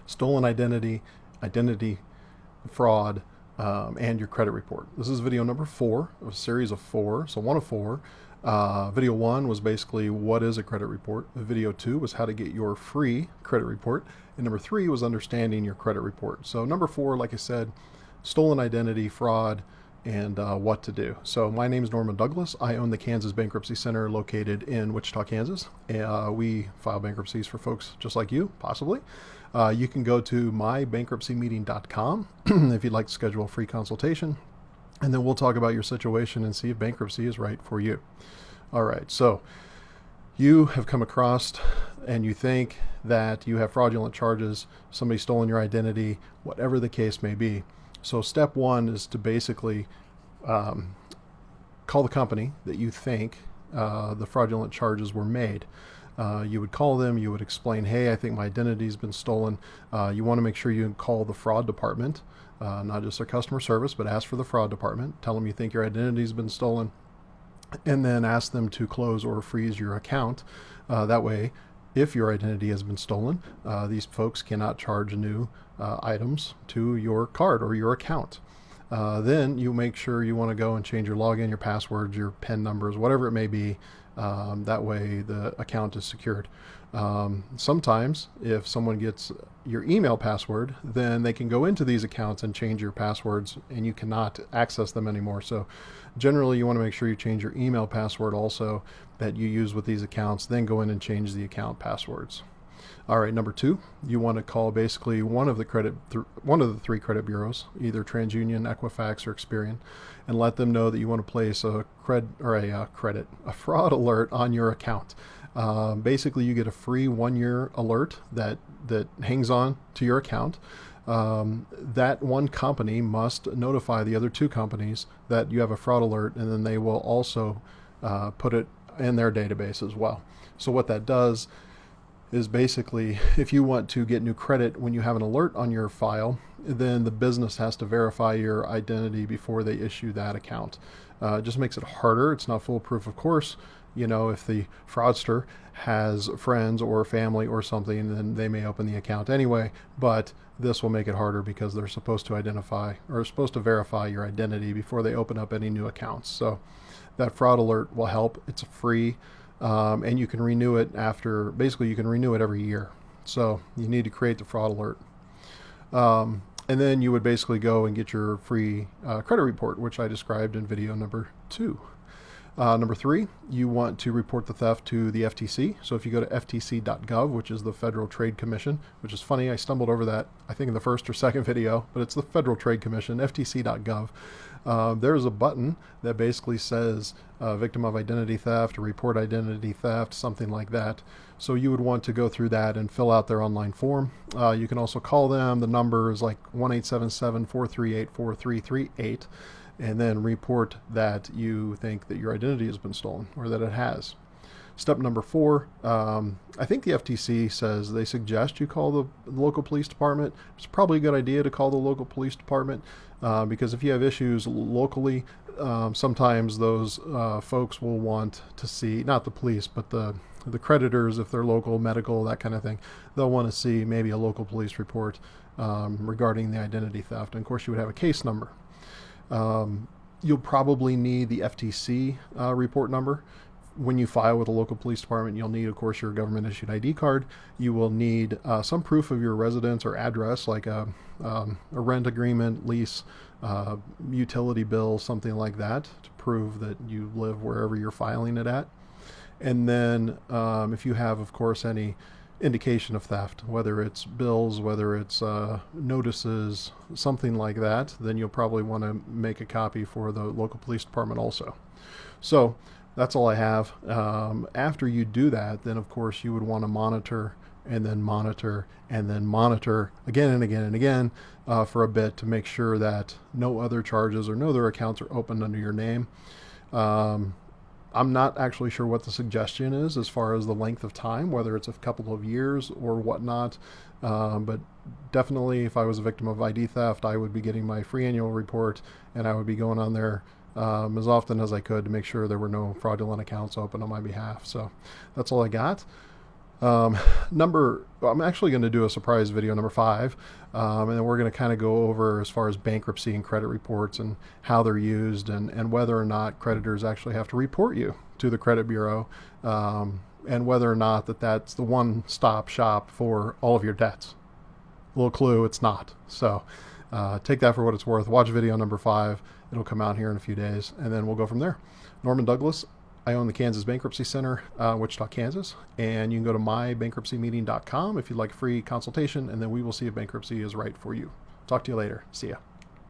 stolen identity, identity fraud, and your credit report. This is video number 4 of a series of 4, so 1 of 4. Video 1 was basically what is a credit report. Video 2 was how to get your free credit report. And number 3 was understanding your credit report. So number 4, like I said, stolen identity, fraud, and what to do. So my name is Norman Douglas. I own the Kansas Bankruptcy Center located in Wichita, Kansas. We file bankruptcies for folks just like you, possibly. You can go to mybankruptcymeeting.com if you'd like to schedule a free consultation, and then we'll talk about your situation and see if bankruptcy is right for you. All right, so you have come across and you think that you have fraudulent charges, somebody's stolen your identity, whatever the case may be. So step 1 is to basically call the company that you think the fraudulent charges were made. You would call them, you would explain, hey, I think my identity has been stolen. You want to make sure you call the fraud department, not just their customer service, but ask for the fraud department. Tell them you think your identity has been stolen, and then ask them to close or freeze your account. That way, if your identity has been stolen, these folks cannot charge new items to your card or your account. Then you make sure you want to go and change your login, your passwords, your PIN numbers, whatever it may be. That way the account is secured. Sometimes if someone gets your email password, then they can go into these accounts and change your passwords and you cannot access them anymore. So generally you want to make sure you change your email password also that you use with these accounts, then go in and change the account passwords. All right, number 2, you want to call basically one of the 3 credit bureaus, either TransUnion, Equifax, or Experian, and let them know that you want to place a fraud alert on your account. Basically, you get a free 1-year alert that hangs on to your account. That one company must notify the other 2 companies that you have a fraud alert, and then they will also put it in their database as well. So what that does is basically, if you want to get new credit when you have an alert on your file, then the business has to verify your identity before they issue that account. It just makes it harder. It's not foolproof, of course. You know, if the fraudster has friends or family or something, then they may open the account anyway, but this will make it harder because they're supposed to identify or supposed to verify your identity before they open up any new accounts. So that fraud alert will help. It's free. And you can renew it you can renew it every year. So you need to create the fraud alert. And then you would basically go and get your free credit report, which I described in video number 2. Number 3, you want to report the theft to the FTC. So if you go to ftc.gov, which is the Federal Trade Commission, which is funny, I stumbled over that, I think in the first or second video, but it's the Federal Trade Commission, ftc.gov. There's a button that basically says victim of identity theft or report identity theft, something like that. So you would want to go through that and fill out their online form. You can also call them. The number is like 1-877-438-4338. And then report that you think that your identity has been stolen or that it has. Step number 4, I think the FTC says they suggest you call the local police department. It's probably a good idea to call the local police department because if you have issues locally, sometimes those folks will want to see, not the police, but the creditors, if they're local, medical, that kind of thing, they'll want to see maybe a local police report regarding the identity theft. And of course, you would have a case number. You'll probably need the FTC report number. When you file with a local police department, you'll need, of course, your government issued ID card. You will need some proof of your residence or address, like a rent agreement, lease, utility bill, something like that, to prove that you live wherever you're filing it at. And then if you have, of course, any indication of theft, whether it's bills, whether it's notices, something like that, then you'll probably want to make a copy for the local police department also. So that's all I have. After you do that, then of course you would want to monitor and then monitor and then monitor again and again and again for a bit to make sure that no other charges or no other accounts are opened under your name. I'm not actually sure what the suggestion is as far as the length of time, whether it's a couple of years or whatnot. But definitely if I was a victim of ID theft, I would be getting my free annual report and I would be going on there as often as I could to make sure there were no fraudulent accounts open on my behalf. So that's all I got. I'm actually going to do a surprise video, number 5, and then we're going to kind of go over as far as bankruptcy and credit reports and how they're used, and whether or not creditors actually have to report you to the credit bureau, and whether or not that's the one-stop shop for all of your debts. Little clue, it's not. So take that for what it's worth. Watch video number 5. It'll come out here in a few days, and then we'll go from there. Norman Douglas. I own the Kansas Bankruptcy Center, Wichita, Kansas, and you can go to mybankruptcymeeting.com if you'd like a free consultation, and then we will see if bankruptcy is right for you. Talk to you later. See ya.